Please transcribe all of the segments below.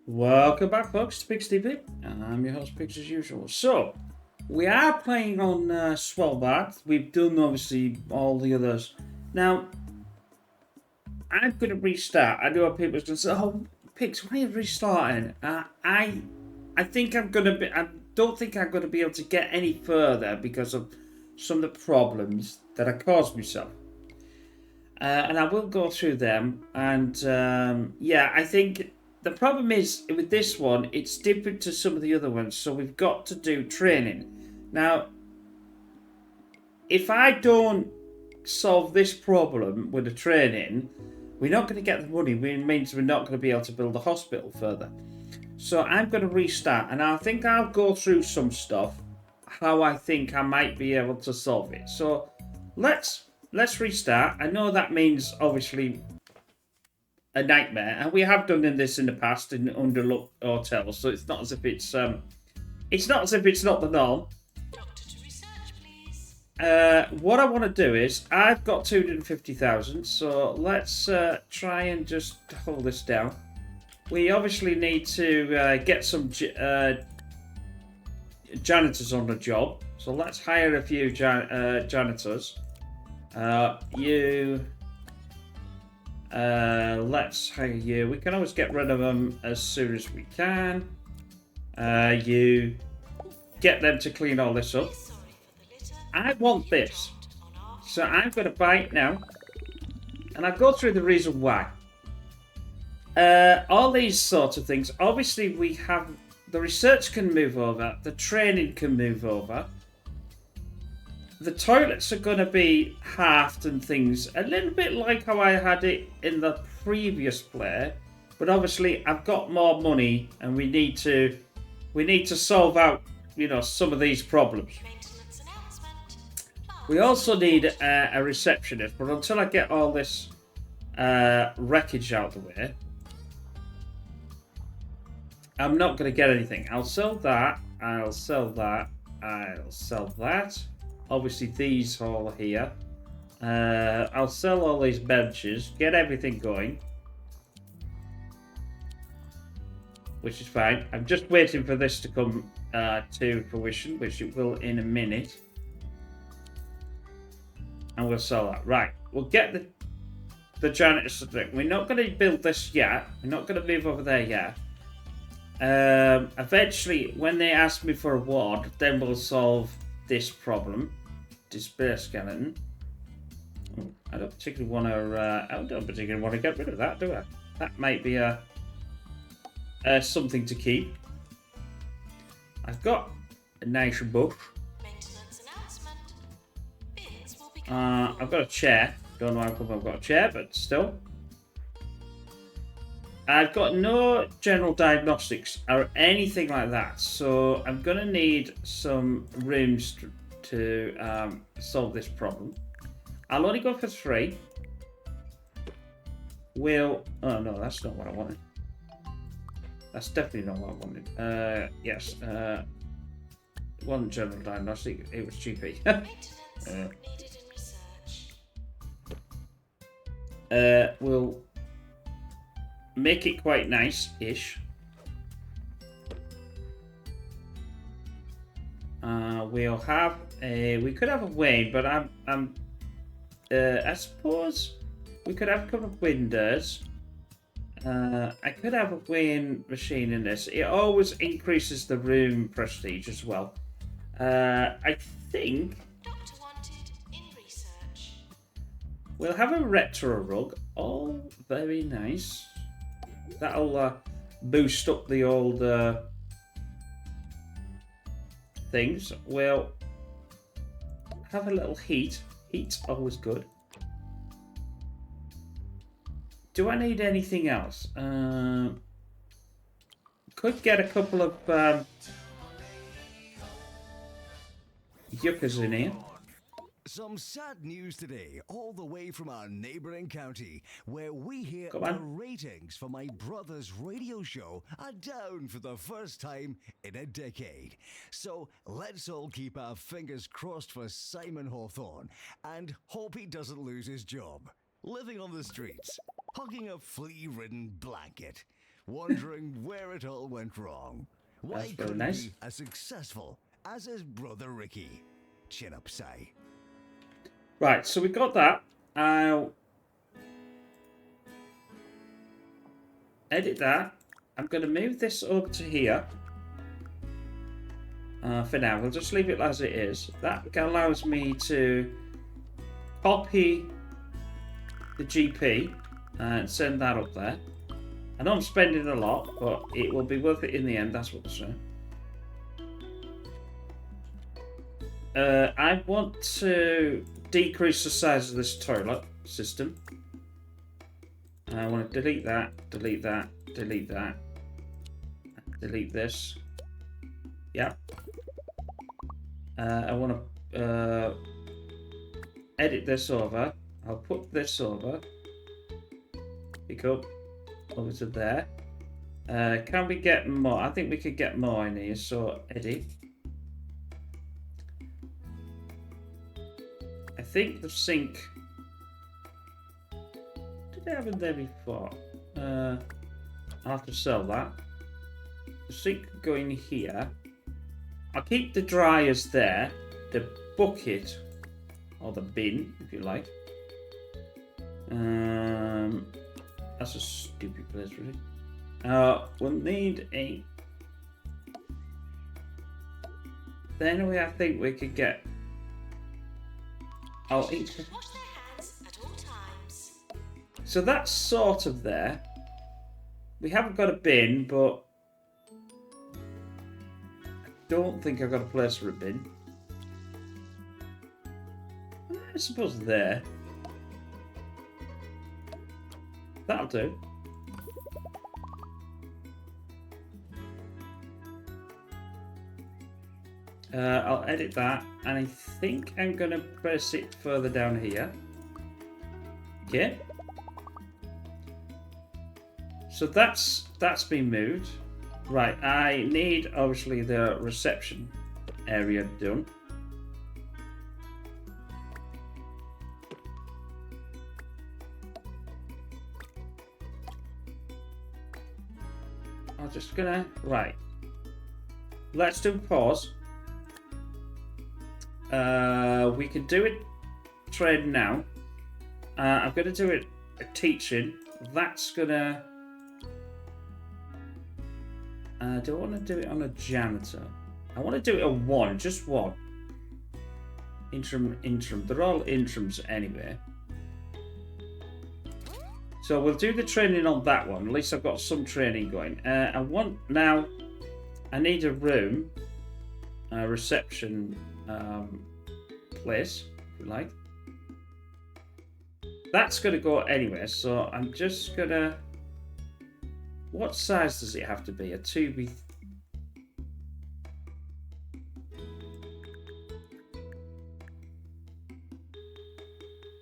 Welcome back, folks, to Pigs TV. I'm your host, Pigs, as usual. So, we are playing on Swelbard. We've done, obviously, all the others. Now, I'm going to restart. I know people are going to say, oh, Pigs, why are you restarting? I think I'm going to be... I don't think I'm going to be able to get any further because of some of the problems that I caused myself. And I will go through them. And, yeah, I think... The problem is, with this one, it's different to some of the other ones, so we've got to do training. Now, if I don't solve this problem with the training, we're not going to get the money, which means we're not going to be able to build a hospital further. So I'm going to restart, and I think I'll go through some stuff, how I think I might be able to solve it. So let's restart. I know that means, obviously, a nightmare, and we have done this in the past in underlooked hotels, so it's not as if it's not the norm. Doctor to research, please. What I want to do is I've got 250,000, so let's try and just hold this down. We obviously need to get some janitors on the job, so let's hire a few janitors. Let's hire you. We can always get rid of them as soon as we can. You get them to clean all this up. I want this, so I'm going to buy it now, and I'll go through the reason why. All these sorts of things. Obviously, we have the research can move over, the training can move over. The toilets are going to be halved and things, a little bit like how I had it in the previous play, but obviously I've got more money and we need to solve out, some of these problems. We also need a receptionist, but until I get all this wreckage out of the way, I'm not going to get anything. I'll sell that. I'll sell that. I'll sell that. Obviously, these all here. I'll sell all these benches, get everything going, which is fine. I'm just waiting for this to come to fruition, which it will in a minute. And we'll sell that. Right, we'll get the janitor's. We're not going to build this yet. We're not going to move over there yet. Eventually, when they ask me for a ward, then we'll solve this problem. Display skeleton. I don't particularly want to get rid of that, do I? That might be something to keep. I've got a nice bush. Maintenance announcement. Bids will be I've got a chair. Don't know how come I've got a chair, but still. I've got no general diagnostics or anything like that, so I'm going to need some rooms to solve this problem. I'll only go for 3. Oh no, that's not what I wanted. That's definitely not what I wanted. Yes, it wasn't general diagnostic, it was GP. maintenance needed in research. We'll make it quite nice-ish. We'll have we could have a Wayne, but I suppose we could have a couple of windows. I could have a Wayne machine in this. It always increases the room prestige as well. I think Doctor wanted in research. we'll have a retro rug. Oh, very nice. That'll boost up the old things. We'll have a little heat. Heat's always good. Do I need anything else? Could get a couple of yuccas in here. Some sad news today, all the way from our neighbouring county, where we hear Come the on. ratings for my brother's radio show are down for the first time in a decade. So let's all keep our fingers crossed for Simon Hawthorne and hope he doesn't lose his job. Living on the streets, hugging a flea-ridden blanket. wondering where it all went wrong. Why That's very couldn't nice. be as successful as his brother Ricky? Chin up, say. Right, so we got that. I'll edit that. I'm going to move this over to here. For now, we'll just leave it as it is. That allows me to copy the GP and send that up there. I know I'm spending a lot, but it will be worth it in the end. That's what they're saying. I want to decrease the size of this toilet system. I want to delete that, delete that, delete that, delete this. Yep. I want to edit this over. I'll put this over. Pick up over to there. Can we get more? I think we could get more in here. So edit. I think the sink. Did I have it there before? I'll have to sell that. The sink could go in here. I'll keep the dryers there. The bucket, or the bin, if you like. That's a stupid place, really. We'll need a. Then I think we could get. Oh, Wash their hands at all times. so that's sort of there. We haven't got a bin, but I don't think I've got a place for a bin. I suppose there. That'll do. I'll edit that, and I think I'm gonna press it further down here. Okay. So that's been moved. Right, I need obviously the reception area done. I'm just gonna right. Let's do pause. We can do it trade now. I'm gonna do it teaching. That's gonna. Do I want to do it on a janitor? I want to do it on one, just one. Interim. They're all interims anyway. So we'll do the training on that one. At least I've got some training going. I want now. I need a room, a reception place, if you like. That's going to go anywhere. So I'm just gonna. What size does it have to be? A 2B.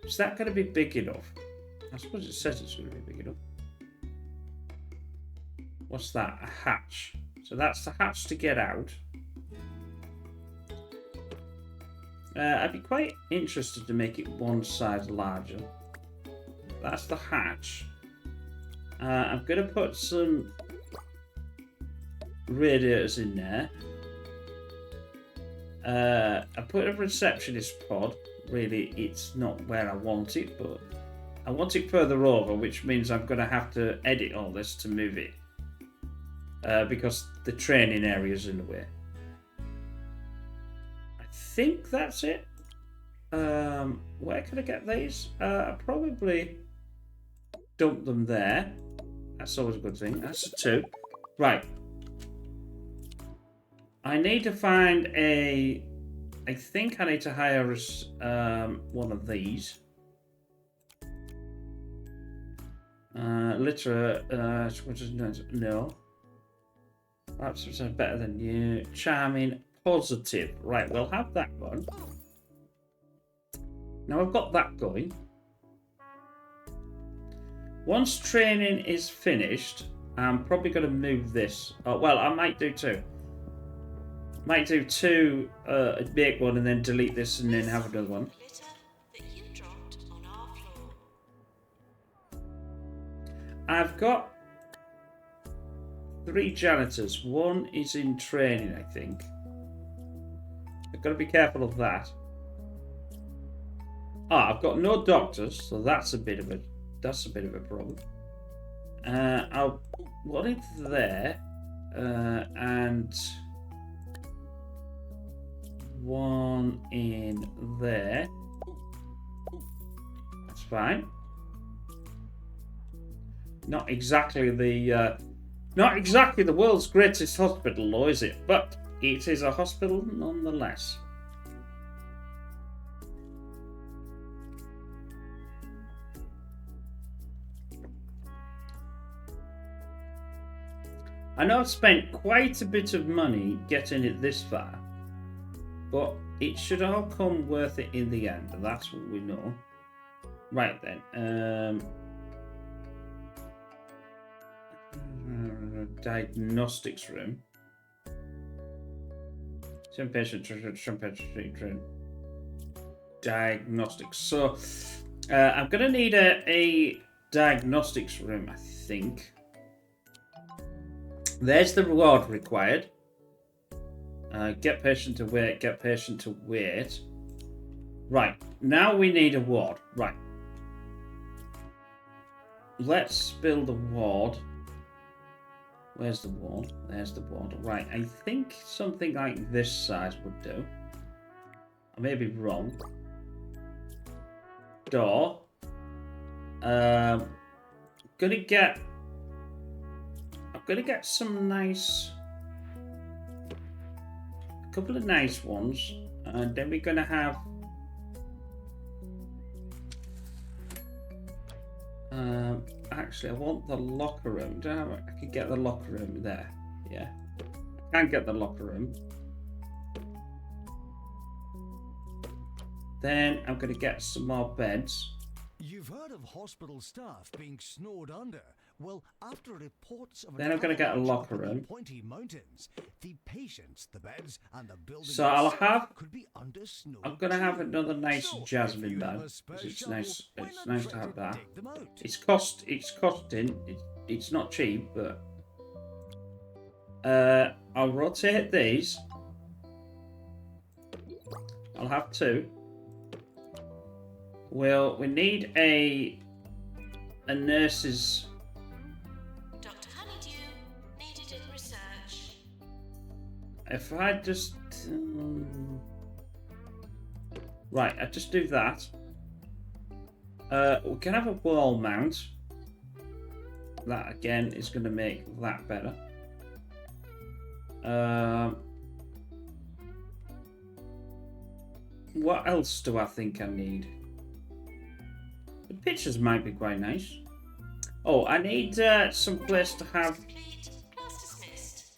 Is that going to be big enough? I suppose it says it's going to be big enough. What's that? A hatch. So that's the hatch to get out. I'd be quite interested to make it one side larger. That's the hatch. I'm going to put some radiators in there. I put a receptionist pod. Really, it's not where I want it, but I want it further over, which means I'm going to have to edit all this to move it. Because the training area is in the way. I think that's it. Where can I get these? I'll probably dump them there. That's always a good thing. That's a 2. Right. I need to find a... I think I need to hire one of these. No. Perhaps it's better than you. Charming, positive. Right, we'll have that one. Now I've got that going. Once training is finished, I'm probably going to move this. Oh, well, I might do 2. Might do 2, make one and then delete this and then have another one. Litter that you dropped on our floor. I've got 3 janitors. 1 is in training, I think. I've got to be careful of that. I've got no doctors, so that's a bit of a problem. I'll put it there, and 1 in there. That's fine. Not exactly the world's greatest hospital, though, is it? But it is a hospital nonetheless. I know I've spent quite a bit of money getting it this far, but it should all come worth it in the end, and that's what we know. Right then, diagnostics room. Some patient room. Diagnostics. So, I'm gonna need a diagnostics room, I think. There's the reward required. Get patient to wait, get patient to wait. Right, now we need a ward. Right. Let's build a ward. Where's the ward? There's the ward. Right, I think something like this size would do. I may be wrong. Door. I'm gonna get some nice, a couple of nice ones, and then we're gonna have actually I want the locker room. I can get the locker room there. Yeah, I can get the locker room. Then I'm gonna get some more beds. You've heard of hospital staff being snowed under. Well, after reports of then I'm going to get a locker room. Pointy Mountains, the patients, the beds, and the building so I'll have. Could be under snow. I'm going to have another nice jasmine bed. It's nice. It's nice to have that. It's costing. It's not cheap, but I'll rotate these. I'll have 2. Well, we need a nurse's. Dr. Honeydew needed in research. If I just right, I just do that. We can have a wall mount. That again is going to make that better. What else do I think I need? The pictures might be quite nice. Oh, I need some place to have Complete. Class dismissed.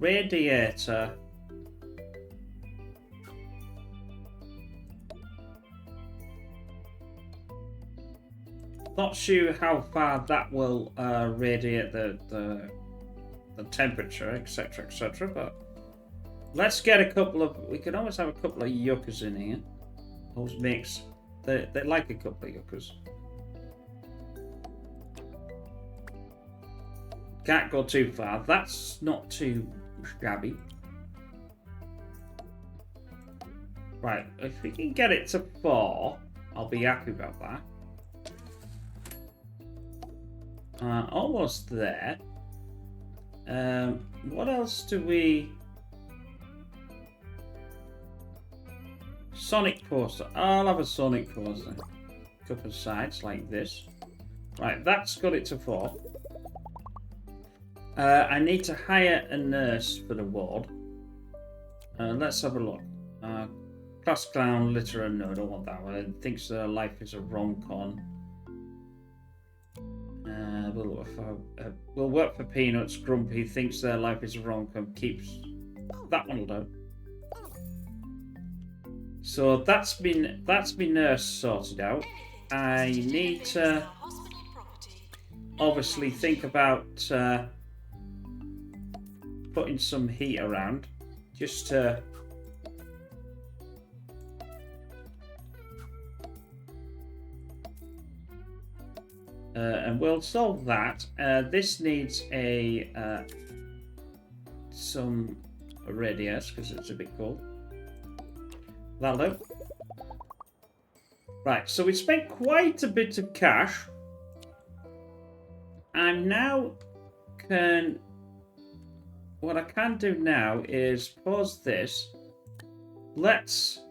radiator. Not sure how far that will radiate the temperature, etc., etc. But let's get a couple of. We can always have a couple of yuccas in here. Always makes. They like a couple of yuccas. Can't go too far. That's not too shabby. Right, if we can get it to 4, I'll be happy about that. Almost there. What else do we... Sonic poster. I'll have a Sonic poster. A couple of sides like this. Right, that's got it to 4. I need to hire a nurse for the ward. Let's have a look. Class clown, litterer. No, I don't want that one. It thinks their life is a rom-com. We'll work for Peanuts. Grumpy thinks their life is a rom-com. Keeps that one will do. So that's been nurse sorted out. I need to obviously think about putting some heat around just to And we'll solve that. This needs a some radius because it's a bit cold. That'll do. Right, so we spent quite a bit of cash. I'm now can... What I can do now is pause this. Let's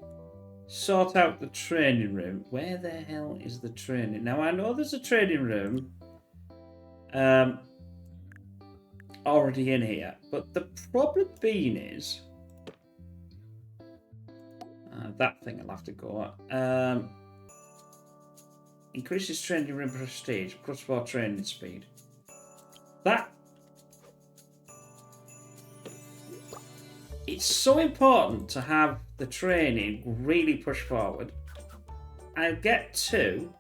sort out the training room. Where the hell is the training? Now, I know there's a training room already in here. But the problem being is... that thing will have to go. Increases training room prestige. Plus 4 training speed. That... It's so important to have the training really push forward. I'll get 2.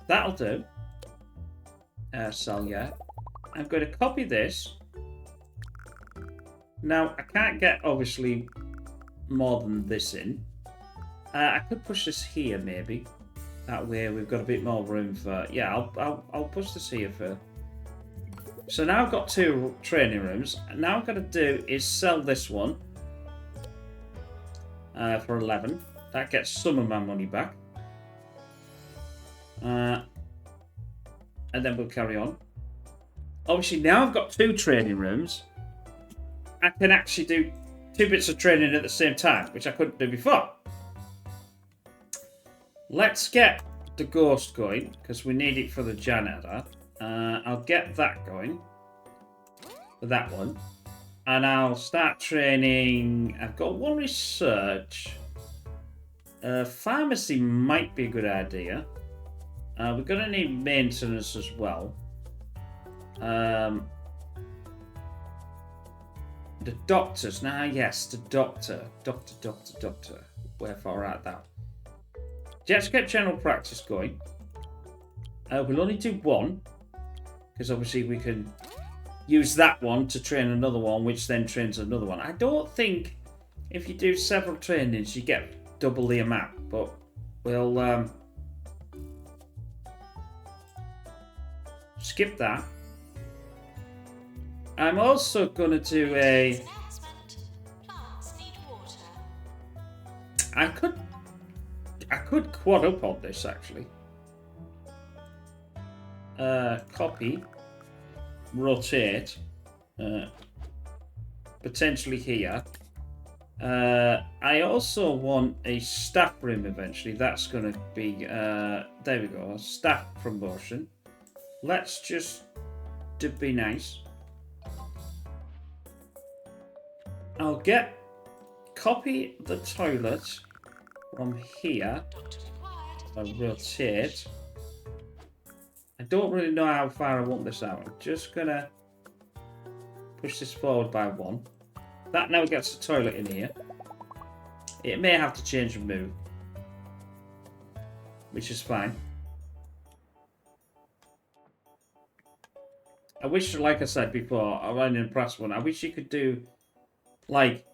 That'll do. So yeah. I'm going to copy this. Now, I can't get, obviously, more than this in. I could push this here, maybe. That way we've got a bit more room for... Yeah, I'll push this here for... So now I've got 2 training rooms. Now I've got to do is sell this one for 11. That gets some of my money back. And then we'll carry on. Obviously, now I've got 2 training rooms. I can actually do 2 bits of training at the same time, which I couldn't do before. Let's get the ghost going, because we need it for the janitor. I'll get that going for that one. And I'll start training. I've got 1 research. Pharmacy might be a good idea. We're going to need maintenance as well. The doctors. Now, yes, the doctor. Doctor. Wherefore art thou? Let's get general practice going. We'll only do 1. Because obviously we can use that one to train another one, which then trains another one. I don't think if you do several trainings, you get double the amount. But we'll skip that. I'm also going to do a... Plants need water. I could quad up on this, actually. Copy. Rotate. Potentially here. I also want a staff room eventually. That's going to be... there we go. Staff promotion. Let's just be nice. I'll get... Copy the toilet from here. I'll rotate. I don't really know how far I want this out. I'm just gonna push this forward by 1. That now gets the toilet in here. It may have to change and move, which is fine. I wish, like I said before, I ran in the press one. I wish you could do, like,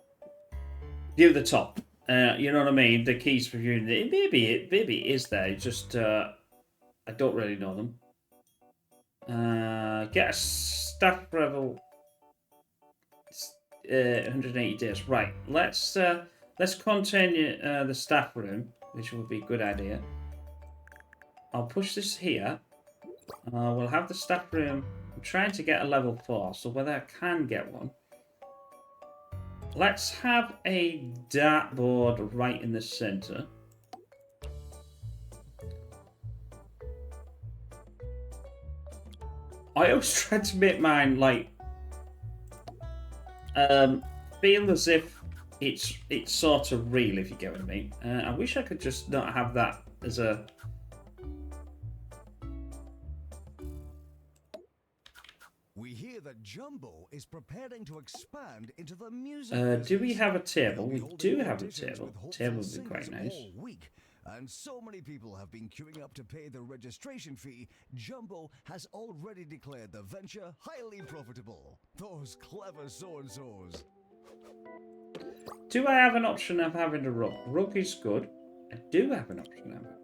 view the top. You know what I mean? The keys for viewing it. Maybe it is there. It's just I don't really know them. Get a staff level. 180 days. Right. Let's continue the staff room, which would be a good idea. I'll push this here. We'll have the staff room. I'm trying to get a level 4, so whether I can get one. Let's have a dartboard right in the center. I always try to make mine like feel as if it's sort of real, if you get what I mean. I wish I could just not have that as a... We hear that Jumbo is preparing to expand into the music do we have a table? We He'll be do holding have a auditions table. with hopeful Table would be quite singers nice. all week. And so many people have been queuing up to pay the registration fee, Jumbo has already declared the venture highly profitable. Those clever so-and-sos. Do I have an option of having a rug? Rug is good. I do have an option of having a rug.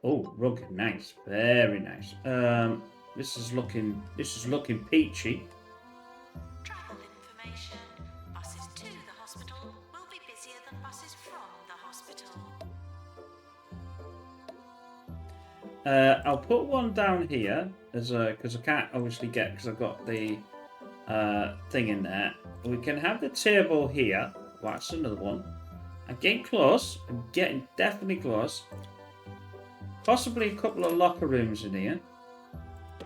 Oh, rug, nice, very nice. This is looking peachy. Travel information. Buses to the hospital will be busier than buses from the hospital. I'll put one down here as because I can't obviously get because I've got the thing in there. We can have the table here. Well, that's another one. I'm getting close. I'm getting definitely close. Possibly a couple of locker rooms in here.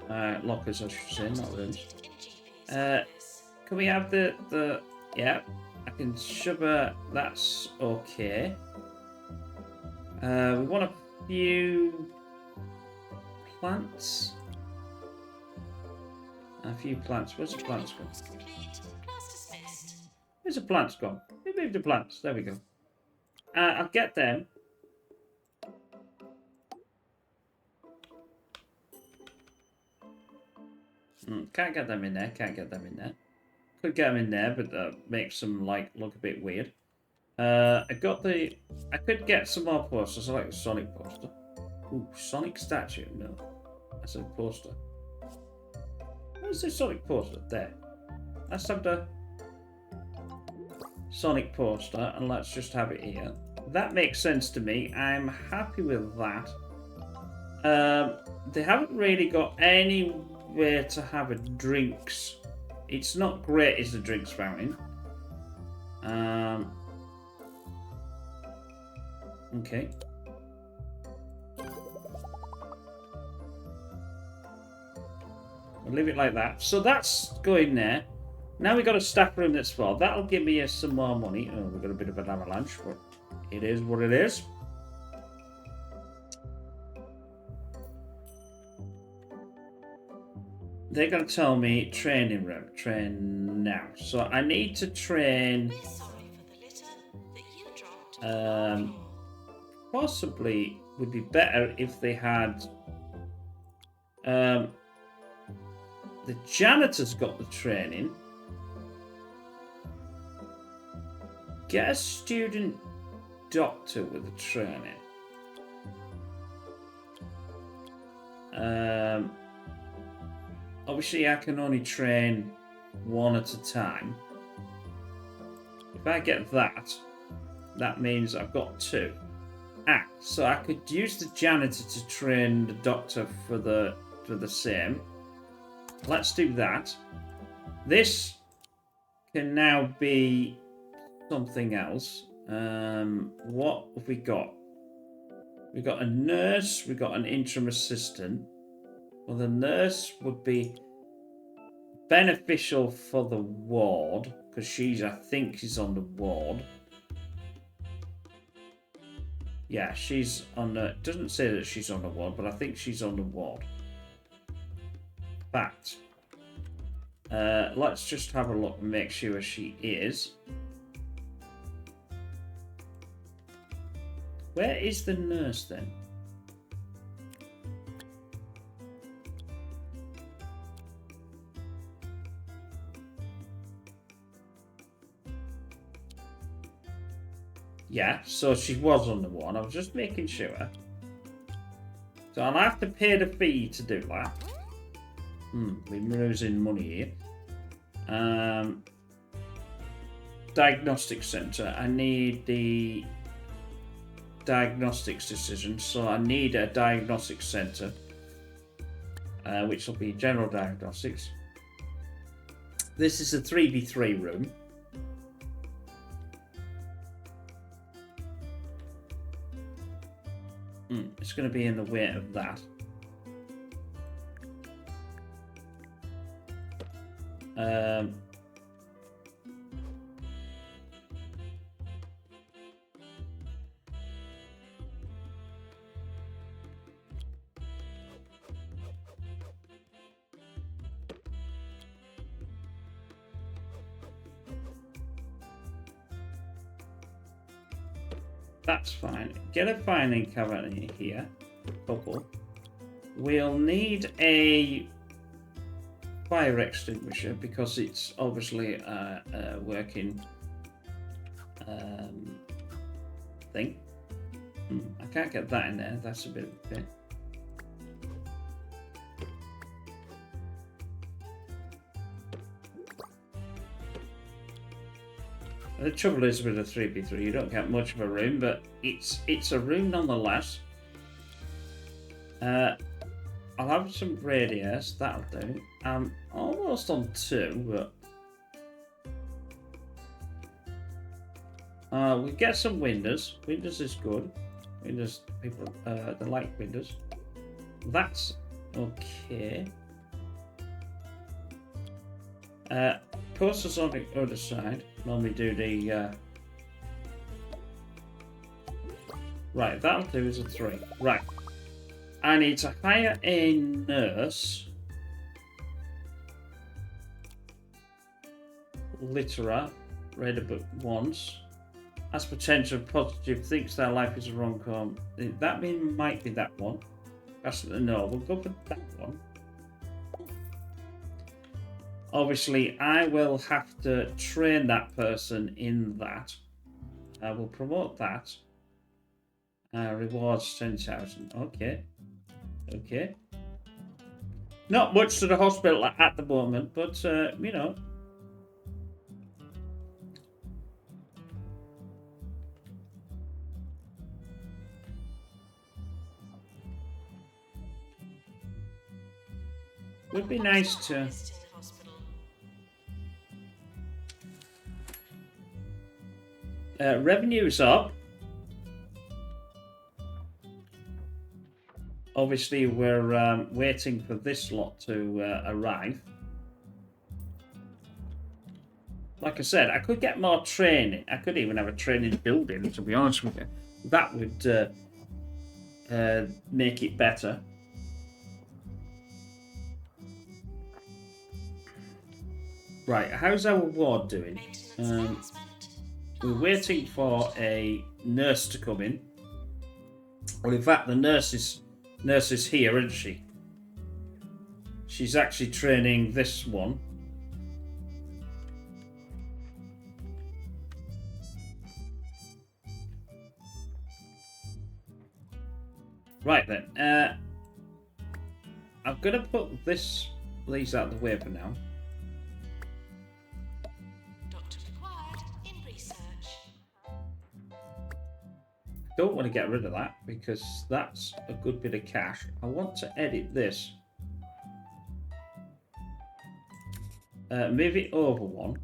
Lockers, I should say, not rooms. In GP service. Can we have the yeah? I can sugar. That's okay. We want a few plants. A few plants. Where's the plants gone? Course complete. Class dismissed. Where's the plants gone? We moved the plants. There we go. I'll get them. Can't get them in there. Can't get them in there. Could get them in there, but that makes them like look a bit weird. I could get some more posters. I like the Sonic poster. Ooh, Sonic statue. No, that's a poster. Where's the Sonic poster? There. Let's have the Sonic poster, and let's just have it here. That makes sense to me. I'm happy with that. They haven't really got anywhere to have a drinks. It's not great as the drinks fountain. Okay. We'll leave it like that. So that's going there. Now we've got a staff room that's full. That'll give me some more money. Oh, we've got a bit of an avalanche, but it is what it is. They're going to tell me training room. Train now. So I need to train. We're sorry for the litter that you dropped. on the floor. Possibly would be better if they had. The janitor's got the training. Get a student doctor with the training. Obviously, I can only train one at a time. If I get that, that means I've got two. So I could use the janitor to train the doctor for the same. Let's do that. This can now be something else. What have we got? We've got a nurse. We've got an interim assistant. Well, the nurse would be beneficial for the ward because I think she's on the ward. Yeah, she's on the. It doesn't say that she's on the ward, but I think she's on the ward. But let's just have a look and make sure she is. Where is the nurse then? Yeah, so she was on the one. I was just making sure. So I'll have to pay the fee to do that. We're losing money here. Diagnostic centre. I need the diagnostics decision, so I need a diagnostic centre, which will be general diagnostics. This is a 3v3 room. It's going to be in the way of that. That's fine. Get a filing cabinet here. Couple. We'll need a fire extinguisher because it's obviously a working thing. I can't get that in there. That's a bit of a bit. The trouble is with a 3x3, you don't get much of a room, but it's a room nonetheless. I'll have some radius, that'll do. I'm almost on 2, but we get some windows. Windows is good. Windows, people, they like windows. That's okay. Posters on the other side. Normally do the right, that'll do as a 3. Right. I need to hire a nurse. Litera, read a book once. Has potential positive, thinks their life is a rom-com. That might be that one. That's no, we'll go for that one. Obviously, I will have to train that person in that. I will promote that. Rewards 10,000. Okay. Okay. Not much to the hospital at the moment, but, you know. Would be nice to... revenue's up. Obviously, we're waiting for this lot to arrive. Like I said, I could get more training. I could even have a training building, to be honest with you. That would make it better. Right, how's our ward doing? We're waiting for a nurse to come in. Well, in fact, the nurse is here, isn't she? She's actually training this one. Right then. I'm gonna put these out of the way for now. Don't want to get rid of that because that's a good bit of cash. I want to edit this. Move it over one.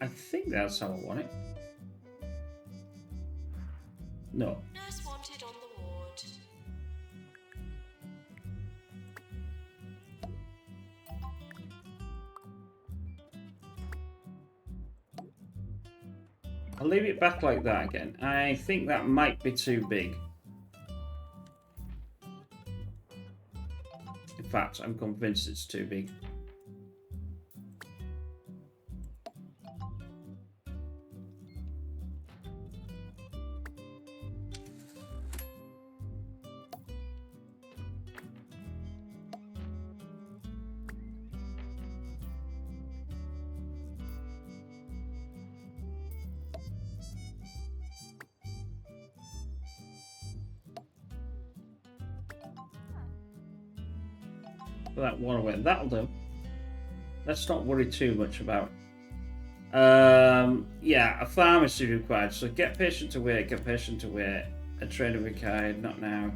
I think that's how I want it. No. Nurse wanted on the ward. I'll leave it back like that again. I think that might be too big. In fact, I'm convinced it's too big. That one away. That'll do. Let's not worry too much about it. Yeah, a pharmacy required. So get patient away, get patient away. A trainer required, not now.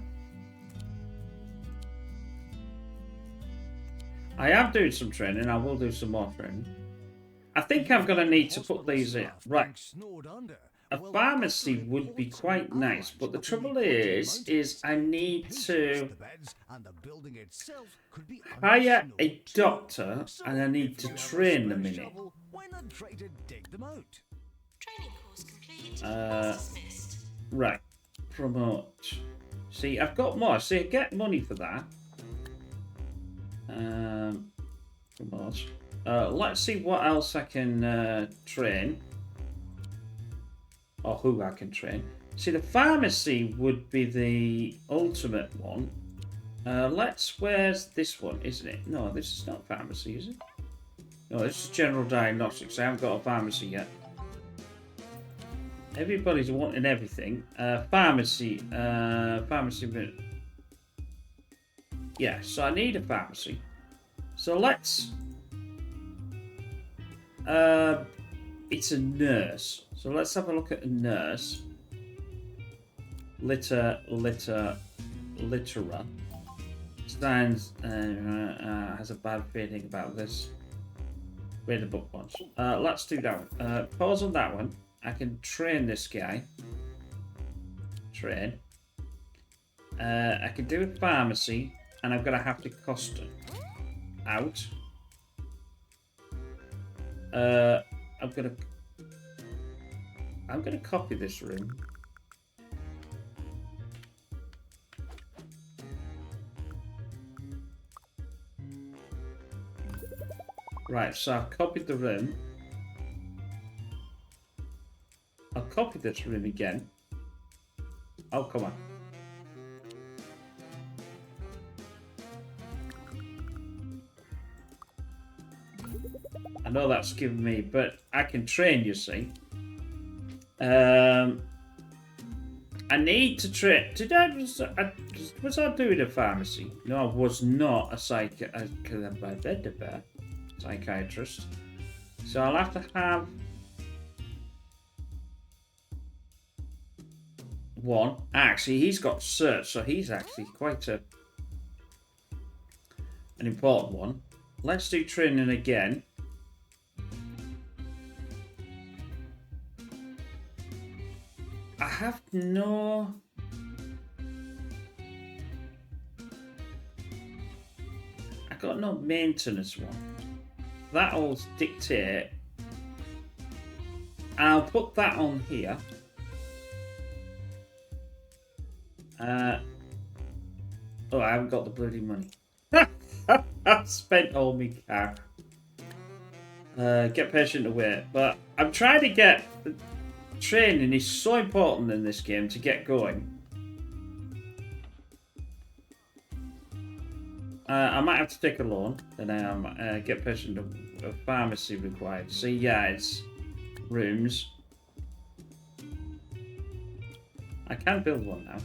I am doing some training. I will do some more training. I think I'm going to need to put these in. Right. A pharmacy would be quite nice, but the trouble is I need to hire a doctor and I need to train them in it. Right. Promote. See, I've got more. See, I get money for that. Promote. Let's see what else I can train. Or who I can train. See, the pharmacy would be the ultimate one. Where's this one, isn't it? No, this is not pharmacy, is it? No, this is general diagnostics. I haven't got a pharmacy yet. Everybody's wanting everything. Pharmacy. Yeah, so I need a pharmacy. So let's... it's a nurse. So let's have a look at a nurse. Litera. Stands has a bad feeling about this. Read the book once. Let's do that one. Pause on that one. I can train this guy. Train. I can do a pharmacy, and I'm gonna have to cost it out. I'm gonna copy this room. Right, so I've copied the room. I'll copy this room again. Oh, come on. I know that's given me, but I can train, you see. I need to train. Was I doing a pharmacy? No, I was not a psychiatrist. So I'll have to have one. Actually, he's got search, so he's actually quite an important one. Let's do training again. I have no... I got no maintenance one. That'll dictate. I'll put that on here. Oh, I haven't got the bloody money. I've spent all my cash. Get patient to wait. But I'm trying to get... Training is so important in this game to get going. I might have to take a loan. Then get patient to a pharmacy required. See, yeah, it's rooms. I can build one now.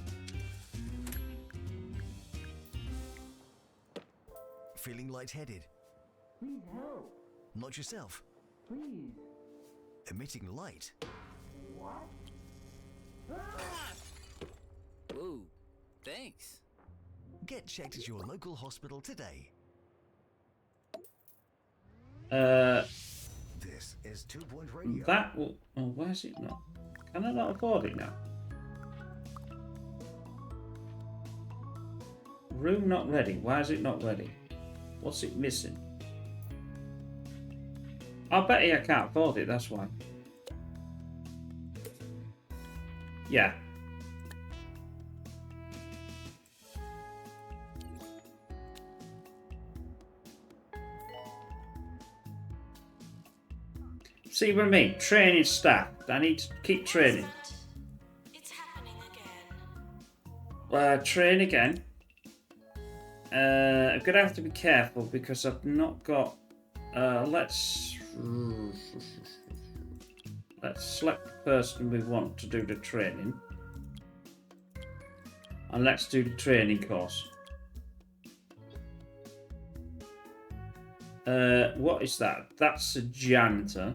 Feeling lightheaded? Please help. Not yourself. Please. Emitting light. What? Whoa, thanks. Get checked at your local hospital today. This is 2 Point Radio. That will... Oh, why is it not? Can I not afford it now? Room not ready. Why is it not ready? What's it missing? I bet you I can't afford it, that's why. Yeah. See what I mean? Training staff. I need to keep training. It's happening again. Train again. I'm gonna have to be careful because I've not got. Let's select the person we want to do the training, and let's do the training course. What is that? That's a janitor.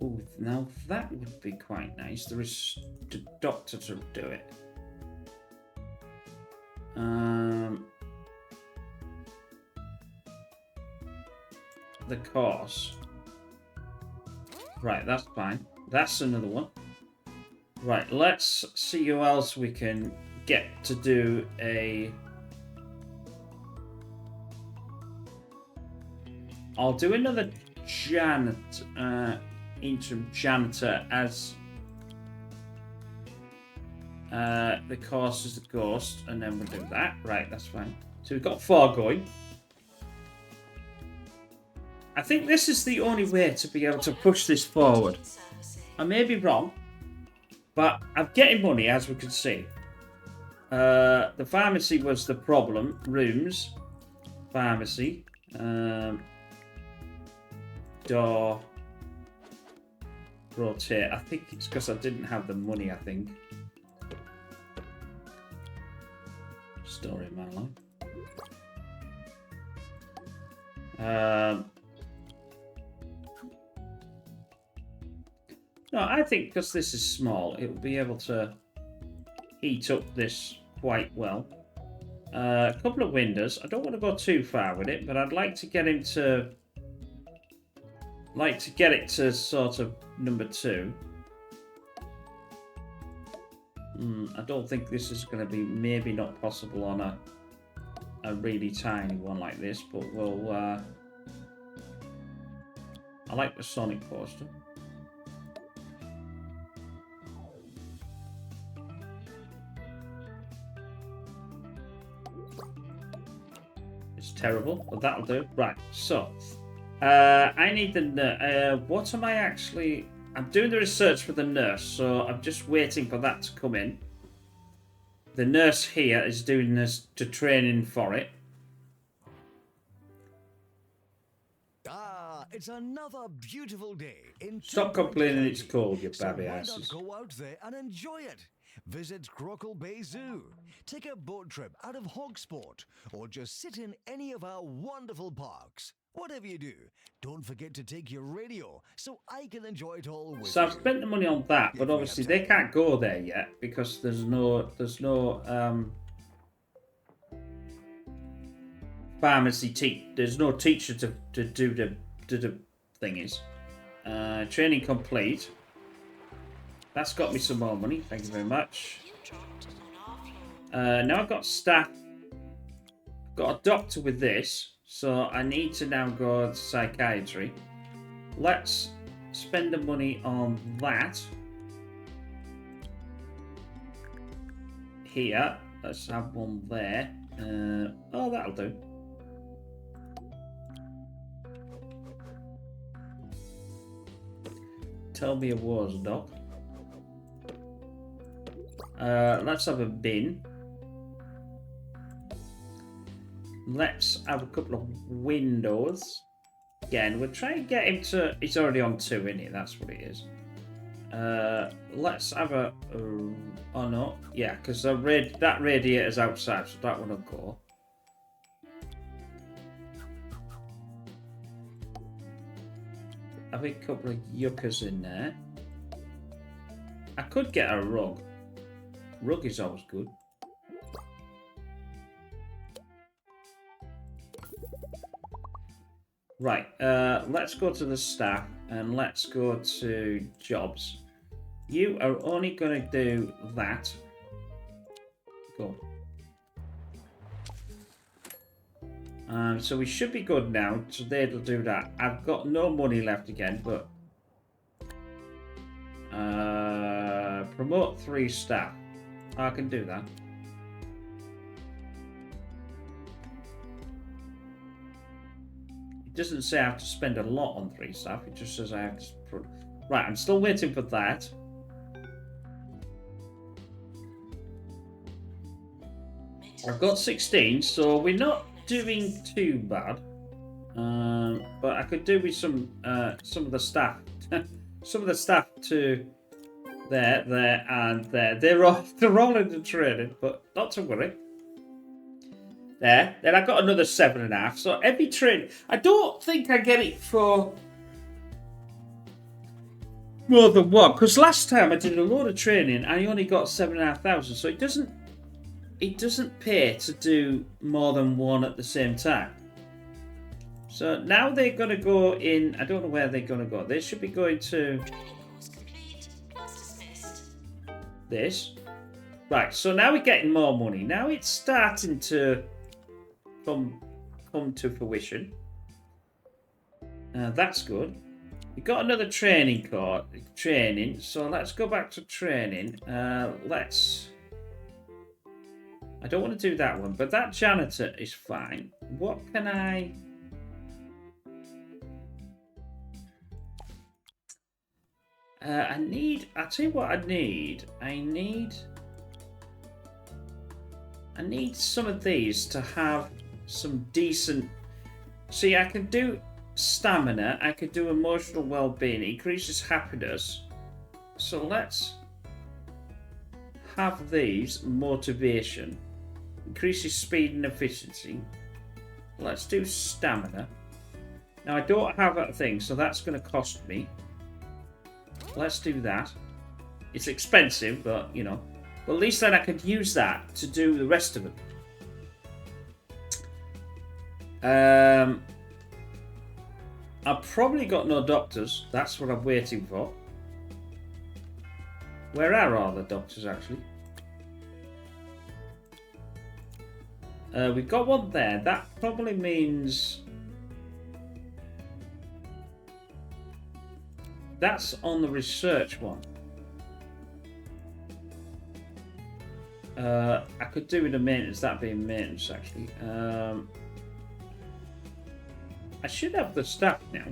Oh, now that would be quite nice. There is the doctor to do it. The course. Right, that's fine. That's another one. Right, let's see who else we can get to do a... I'll do another janitor, interim janitor as the course is the ghost, and then we'll do that. Right, that's fine. So we've got 4 going. I think this is the only way to be able to push this forward. I may be wrong, But I'm getting money, as we can see. The pharmacy was the problem. Rooms. Pharmacy. Door. Rotate. I think it's because I didn't have the money, I think. Story of my life. No, I think because this is small, it will be able to heat up this quite well. A couple of windows. I don't want to go too far with it, but I'd like to get him to... Like to get it to sort of number 2. I don't think this is going to be maybe not possible on a really tiny one like this, but we'll... I like the Sonic poster. It's terrible, but that'll do. Right, so... I need the... what am I actually... I'm doing the research for the nurse, so I'm just waiting for that to come in. The nurse here is doing this to training for it. Ah, it's another beautiful day. Stop complaining it's cold, you so babby why asses. not go out there and enjoy it? Visit Crockle Bay Zoo, take a boat trip out of Hogsport, or just sit in any of our wonderful parks. Whatever you do, don't forget to take your radio so I can enjoy it all with So I've you. spent the money on that, but If we obviously have they time. can't go there yet because there's no pharmacy there's no teacher to do the thingies. Training complete. That's got me some more money. Thank you very much. You dropped on our floor. Now I've got staff. I've got a doctor with this, so I need to now go to psychiatry. Let's spend the money on that. Here, let's have one there. Oh, that'll do. Tell me a woes, doc. Let's have a bin. Let's have a couple of windows. Again, we'll try and get him to... He's already on 2, isn't he? That's what it is. Let's have a... oh, no. Yeah, because that radiator's outside, so that one will go. Have a couple of yuccas in there. I could get a rug. Rug is always good. Right, let's go to the staff and let's go to jobs. You are only going to do that. Go. So we should be good now, so they'll do that. I've got no money left again, but... promote 3 staff. I can do that. It doesn't say I have to spend a lot on 3 staff, it just says I have to... Right, I'm still waiting for that. I've got 16, so we're not doing too bad. But I could do with some of the staff. Some of the staff to there, and there. They're all in the training, but not to worry. There. Then I got another 7.5. So every train, I don't think I get it for more than one. Because last time I did a load of training, I only got 7,500. So it doesn't pay to do more than one at the same time. So now they're going to go in... I don't know where they're going to go. They should be going to... Training course complete. Class dismissed. This. Right, so now we're getting more money. Now it's starting to come to fruition. That's good. We got another training course. So let's go back to training. Let's... I don't want to do that one, but that janitor is fine. What can I... I'll tell you what I need. I need some of these to have some decent... See, I can do stamina, I could do emotional well-being, it increases happiness. So let's have these. Motivation. Increases speed and efficiency. Let's do stamina. Now I don't have that thing, so that's going to cost me. Let's do that. It's expensive, but you know. But at least then I could use that to do the rest of it. I've probably got no doctors. That's what I'm waiting for. Where are all the doctors, actually? We've got one there. That probably means... That's on the research one. I could do with a maintenance. That being maintenance, actually. I should have the staff now.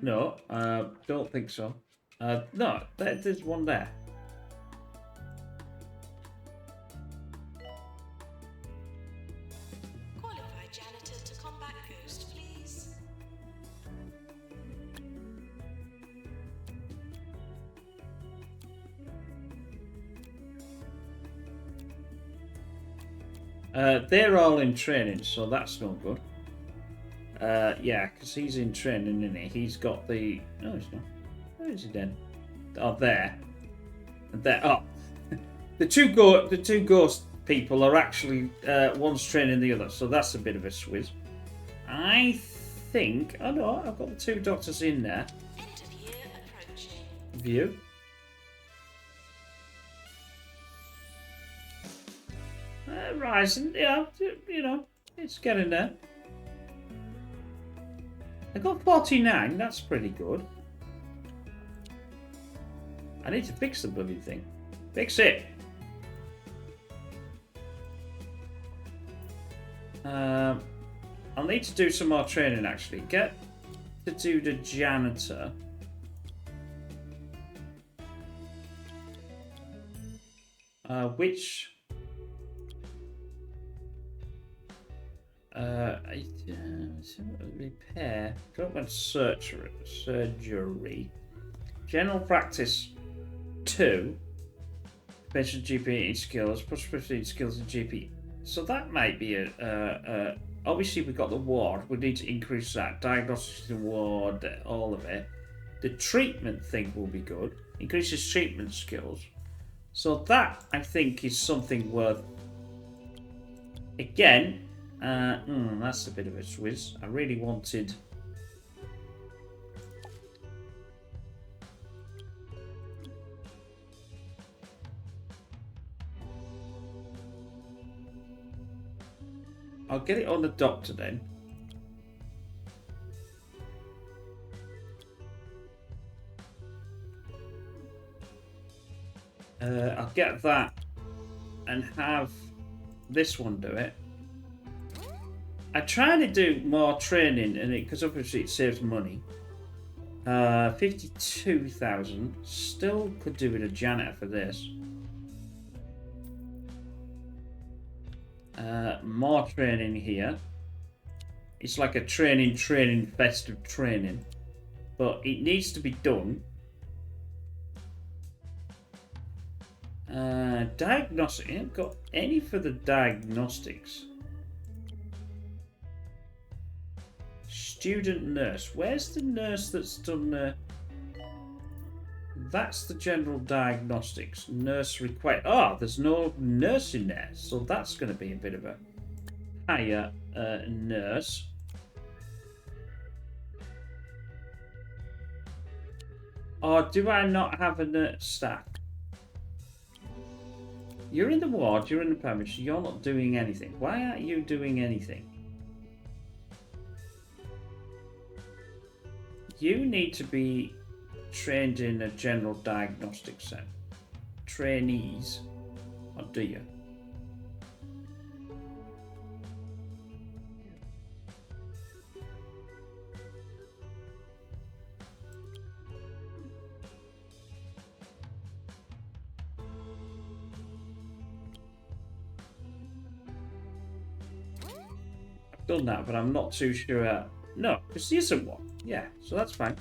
No, don't think so. No, there's one there. Qualified janitor to combat ghost, please. They're all in training, so that's no good. Yeah, because he's in training, isn't he? He's got the... No, he's not. Where is he then? Oh, there. And there. Oh. The two ghost people are actually... one's training the other, so that's a bit of a swizz. I think... Oh, no, I've got the two doctors in there. End of year approaching. View. Rising, yeah, you know, it's getting there. I got 49, that's pretty good. I need to fix the bloody thing. Fix it! I'll need to do some more training actually. Get to do the janitor. Which... repair, government surgery, general practice 2, patient GP skills, prosperity skills and GP. So that might be a obviously we've got the ward, we need to increase that, diagnostics in ward, all of it. The treatment thing will be good, increases treatment skills. So that I think is something worth, again, that's a bit of a swizz. I really wanted... I'll get it on the doctor then. I'll get that and have this one do it. I try to do more training in it because obviously it saves money. 52,000. Still could do with a janitor for this. More training here. It's like a training fest of training. But it needs to be done. Diagnostic. I haven't got any for the diagnostics. Student nurse. Where's the nurse that's done that's the general diagnostics. Nurse required. Oh, there's no nurse in there. So that's going to be a bit of a higher nurse. Or do I not have a nurse staff? You're in the ward, you're in the pharmacy, you're not doing anything. Why aren't you doing anything? You need to be trained in a general diagnostic set. Trainees. Or do you? done that, but I'm not too sure. No, because there isn't one. Yeah, so that's fine.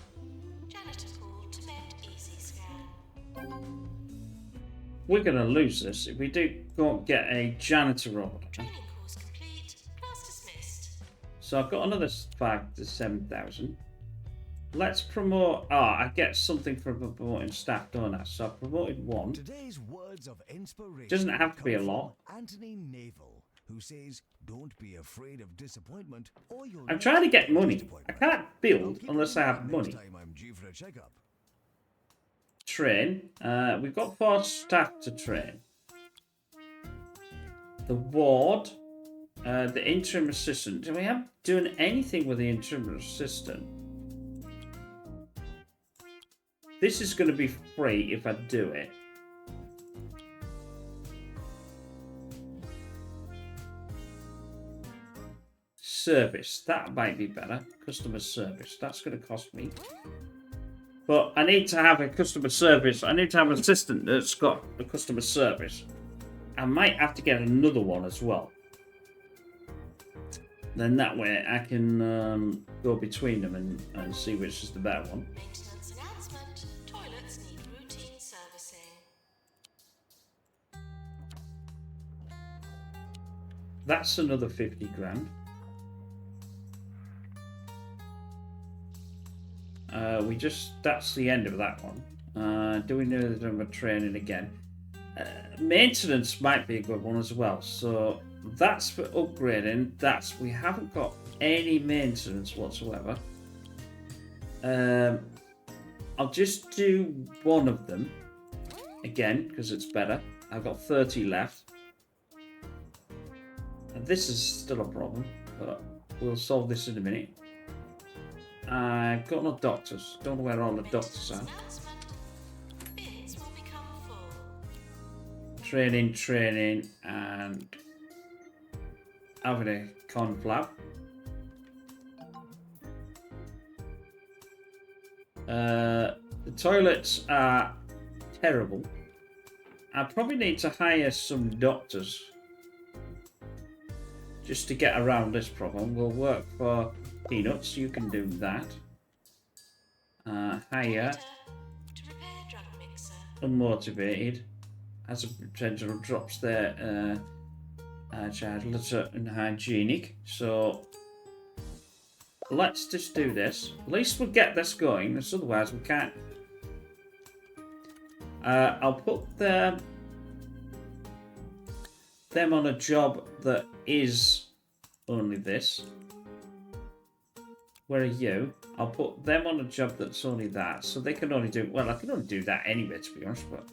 Janitor pool to mend easy scan. We're going to lose this if we don't get a janitor over there. Training course complete. Class dismissed. So I've got another 5 to 7,000. Let's promote. Oh, I get something for promoting staff, don't I? So I've promoted one. Today's words of inspiration Doesn't have to be a come lot. from Anthony Naval, who says, "Don't be afraid of disappointment, or you'll." I'm trying to get money. I disappointment." can't I'll build keep unless you I in have mind money. next time I'm due for a checkup. Train. We've got 4 staff to train. The ward. The interim assistant. Do we have doing anything with the interim assistant? This is going to be free if I do it. Service. That might be better. Customer service. That's going to cost me. But I need to have a customer service. I need to have an assistant that's got a customer service. I might have to get another one as well. Then that way I can go between them and see which is the better one. Maintenance announcement. Toilets need routine servicing. That's another 50 grand. That's the end of that one. Do we know that we're training again? Maintenance might be a good one as well. So that's for upgrading. We haven't got any maintenance whatsoever. I'll just do one of them again because it's better. I've got 30 left. And this is still a problem, but we'll solve this in a minute. I've got no doctors. Don't know where all the doctors are. Announcement. Bins will become full. Training, and having a conflab. The toilets are terrible. I probably need to hire some doctors just to get around this problem. We'll work for Peanuts. You can do that. Hire To repair drug mixer. unmotivated. Has a potential drops there. Childless and hygienic. So let's just do this. At least we'll get this going, because otherwise we can't. I'll put them on a job that is only this. Where are you? I'll put them on a job that's only that, so they can only do. Well, I can only do that anyway, to be honest. But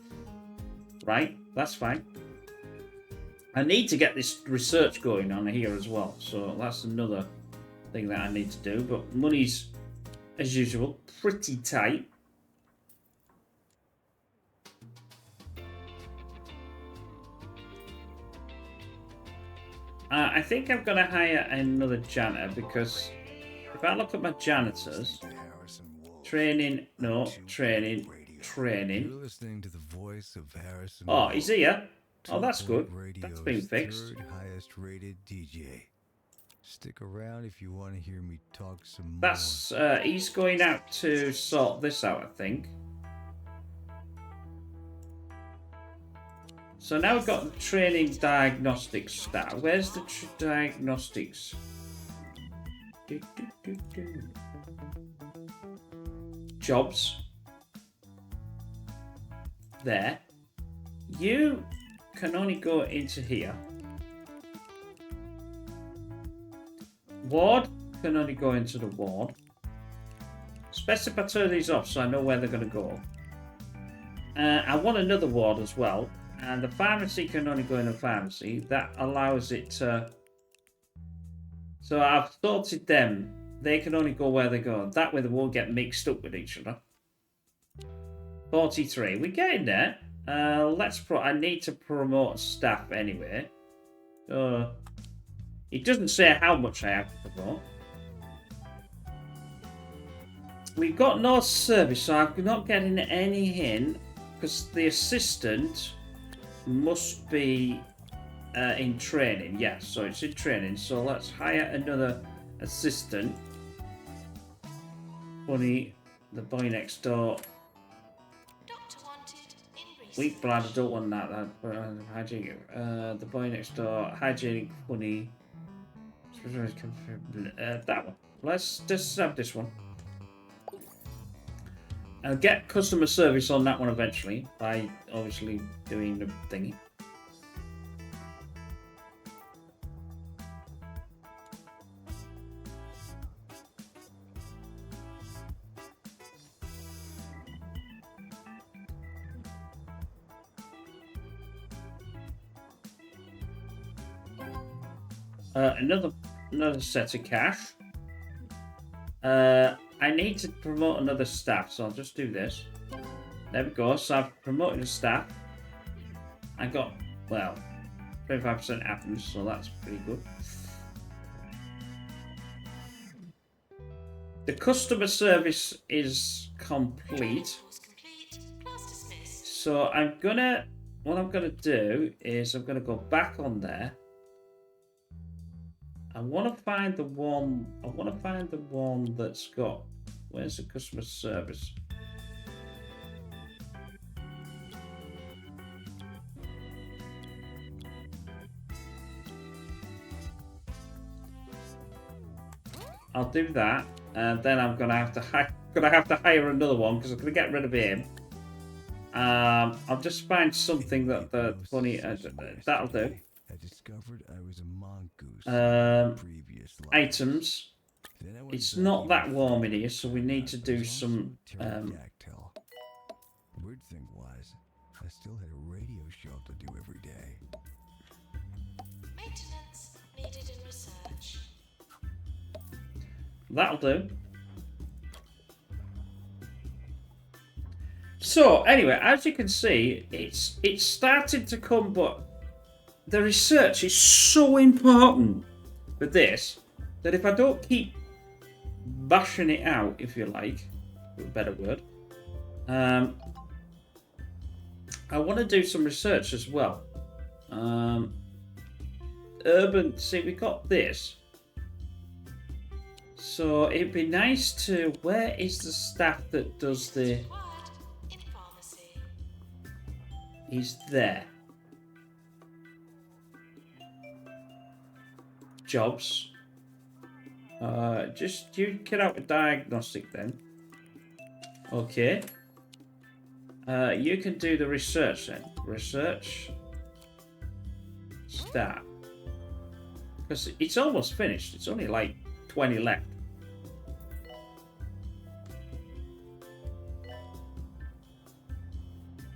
right, that's fine. I need to get this research going on here as well, so that's another thing that I need to do. But money's, as usual, pretty tight. I think I'm going to hire another janitor because if I look at my janitors, training. You're listening to the voice of Harrison. Oh, he's here. Oh, that's Top good. Radio's That's been fixed. Third highest rated DJ. Stick around if you want to hear me talk some more. That's he's going out to sort this out, I think. So now we've got the training diagnostics staff. Where's the diagnostics? Jobs. There. You can only go into here. Ward can only go into the ward. Especially if I turn these off so I know where they're going to go. I want another ward as well. And the pharmacy can only go in a pharmacy. That allows it to... So I've sorted them. They can only go where they go. That way they won't get mixed up with each other. 43. We're getting there. I need to promote staff anyway. It doesn't say how much I have to promote. We've got no service, so I'm not getting any in because the assistant must be in training. Yeah, so it's in training. So let's hire another assistant. Funny, the boy next door. Doctor wanted in research. Weak blood, I don't want that. Hygienic. The boy next door, hygienic, funny. That one. Let's just have this one. I'll get customer service on that one eventually by obviously doing the thingy. Another set of cash. I need to promote another staff, so I'll just do this. There we go. So I've promoted a staff. I got, well, 25% happens, so that's pretty good. The customer service is complete. Was complete. Class dismissed. So what I'm gonna do is I'm gonna go back on there. I want to find the one that's got, where's the customer service? I'll do that, and then I'm gonna have to hire another one because I'm gonna get rid of him. I'll just find something that funny that'll do. I discovered I was a mongoose previous life. Items. Then I went It's back not in that the warm in field. here, so we need to do I was some. also a pterodactyl. Weird thing was, I still had a radio show to do every day. Maintenance needed in research. That'll do. So anyway, as you can see, it's starting to come, but the research is so important for this that if I don't keep bashing it out, if you like, with a better word, I want to do some research as well. Urban, see, we got this. So it'd be nice to, where is the staff that does the, Required in pharmacy. he's there. Jobs. Just you get out with diagnostic then. Okay. You can do the research then. Research. Start. Because it's almost finished. It's only like 20 left.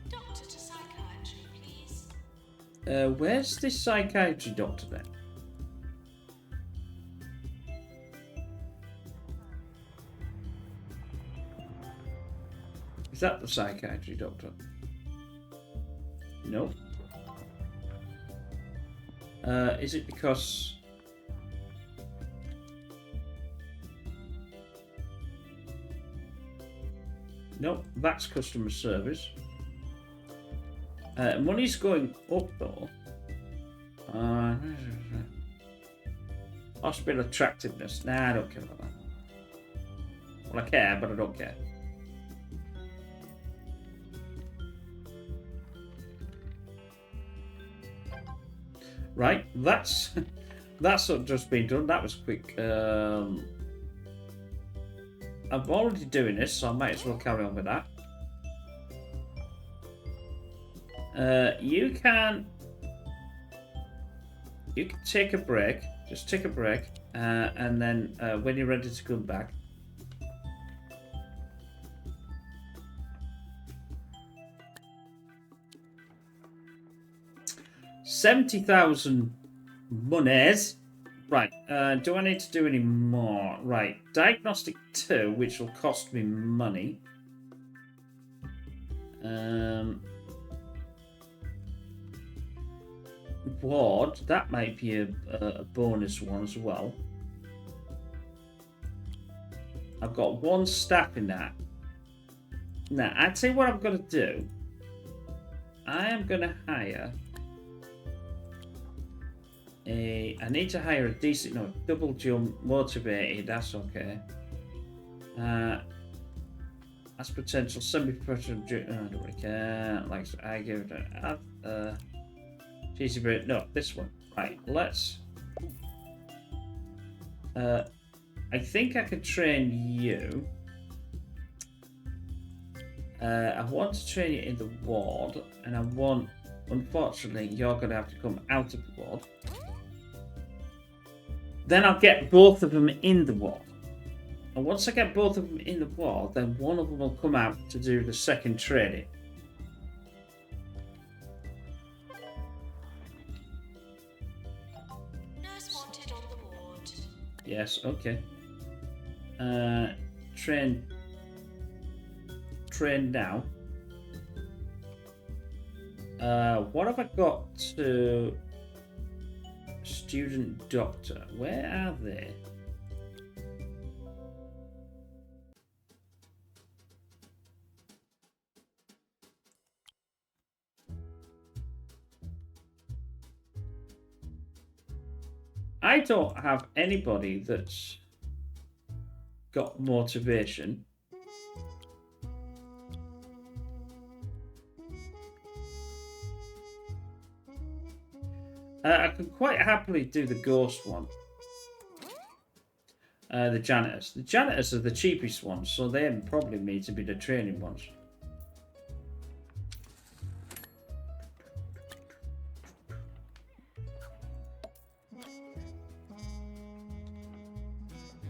Doctor to psychiatry, please. Where's this psychiatry doctor then? Is that the psychiatry doctor? No. Is it because... Nope, that's customer service. Money's going up though. Hospital attractiveness. Nah, I don't care about that. Well, I care, but I don't care. Right, that's just been done. That was quick. I'm already doing this, so I might as well carry on with that. You can take a break. Just take a break, and then when you're ready to come back. $70,000 monies. Right, do I need to do any more? Right, diagnostic 2, which will cost me money. Ward, that might be a bonus one as well. I've got one staff in that. Now, I'd say what I'm going to do. I am going to hire I need to hire a decent, no, double jump, motivated, that's okay. That's potential semi-professional, I don't really care, like, I give it cheesy bit, no, this one, right, let's, I think I could train you. I want to train you in the ward, and I want, unfortunately, you're going to have to come out of the ward. Then I'll get both of them in the ward. And once I get both of them in the ward, then one of them will come out to do the second training. Nurse wanted on the ward. Yes, okay. Train now. What have I got to student doctor? Where are they? I don't have anybody that's got motivation. I could quite happily do the ghost one. The janitors. The janitors are the cheapest ones, so they probably need to be the training ones.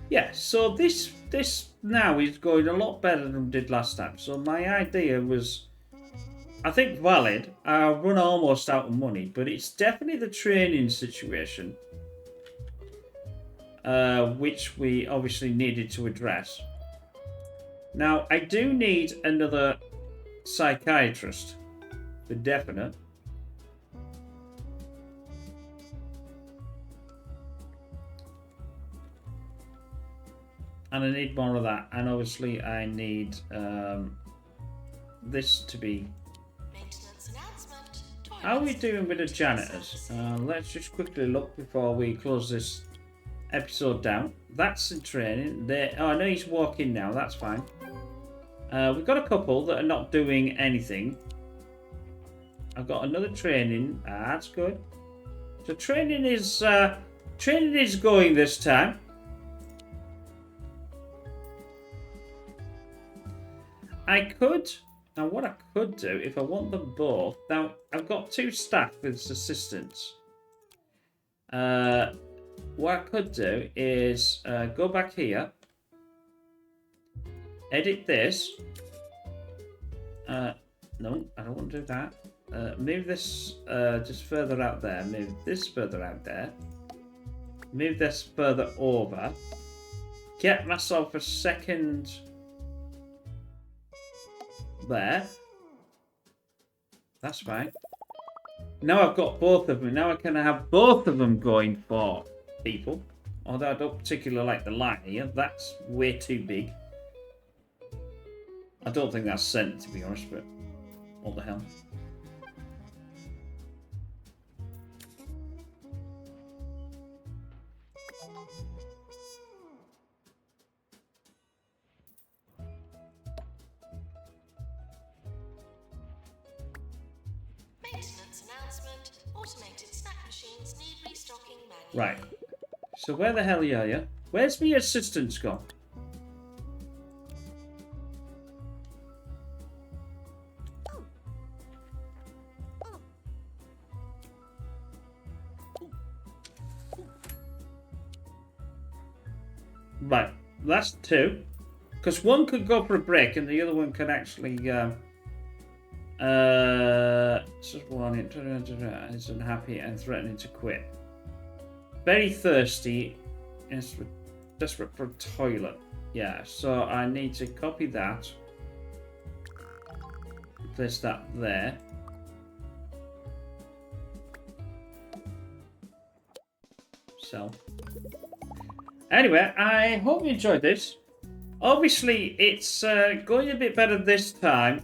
Yeah, so this now is going a lot better than it did last time. So my idea was, I think, valid. I run almost out of money, but it's definitely the training situation, which we obviously needed to address. Now, I do need another psychiatrist, for definite. And I need more of that. And obviously I need this to be... Maintenance announcement. How are we doing with the janitors? Let's just quickly look before we close this episode down. That's in training. Oh, I know he's walking now. That's fine. We've got a couple that are not doing anything. I've got another training. That's good. So training is going this time. I could, now what I could do, if I want them both, now I've got two staff as assistants. What I could do is go back here, edit this. No, I don't want to do that. Move this just further out there, move this further out there, move this further over, get myself a second... there. That's fine. Now I've got both of them. Now I can have both of them going for people. Although I don't particularly like the line here. That's way too big. I don't think that's sent, to be honest, but what the hell. Maintenance announcement. Automated snack machines need restocking manually. Right. So where the hell are you? Where's my assistants gone? Right, that's two. Because one could go for a break and the other one can actually... just one is unhappy and threatening to quit. Very thirsty. Is desperate for a toilet. Yeah, so I need to copy that. Place that there. So. Anyway, I hope you enjoyed this. Obviously, it's going a bit better this time.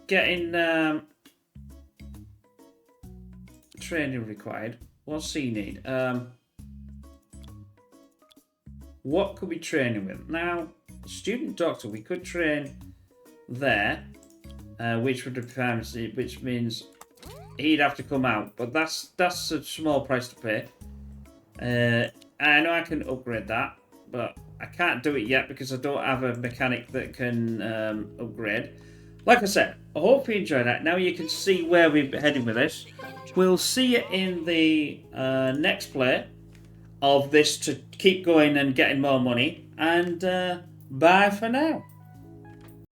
Getting training required. What's he need? What could we train him with? Now, student doctor, we could train there, which would require, which means he'd have to come out, but that's a small price to pay. I know I can upgrade that, but I can't do it yet because I don't have a mechanic that can upgrade. Like I said, I hope you enjoyed that. Now you can see where we're heading with this. We'll see you in the next play of this to keep going and getting more money. And bye for now.